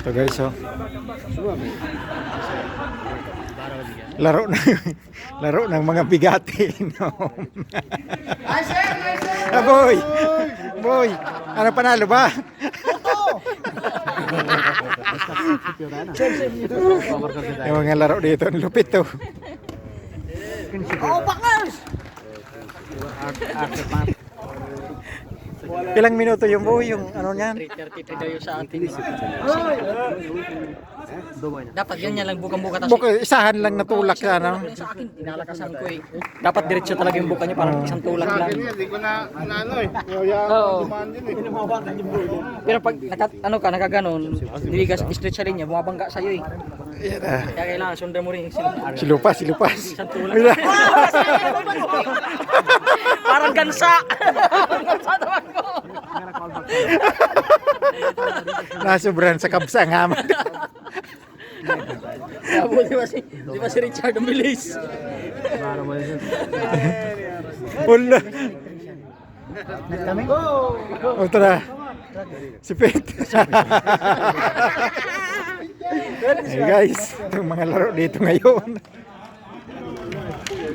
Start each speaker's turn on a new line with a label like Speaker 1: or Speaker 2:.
Speaker 1: Ito guys, oh. Laro na laro ng mga bigati. No? Ah, boy! Boy! Ano panalo ba? Yung mga laro dito, ang lupit to.
Speaker 2: Oh, baklas!
Speaker 1: Ilang minuto yung boy, yung ano niyan?
Speaker 2: 3:33 daw yung sa atin. Dapat ganyan lang bukang-buka tas.
Speaker 1: Buka, isahan lang natulak ka, no?
Speaker 2: Sa akin, dinalakasan ko eh. Dapat diretso talaga yung buka niya, parang isang tulak lang.
Speaker 3: Hindi ko na ano eh.
Speaker 2: Oo.
Speaker 3: Dumaan din eh.
Speaker 2: Pero pag nakaganon, niligas straight sa linya, bumabangga sa'yo eh.
Speaker 1: Yan ah.
Speaker 2: Kaya kailangan sundan mo rin yung silupas.
Speaker 1: Silupas.
Speaker 2: Isang tulak. Parang gansa! Gansa naman mo!
Speaker 1: Nasubran sa kabsa nga man.
Speaker 2: Di ba si Richard ang bilis?
Speaker 1: Wala. O tara. Si Pete. Hey guys, itong mga laro dito ngayon.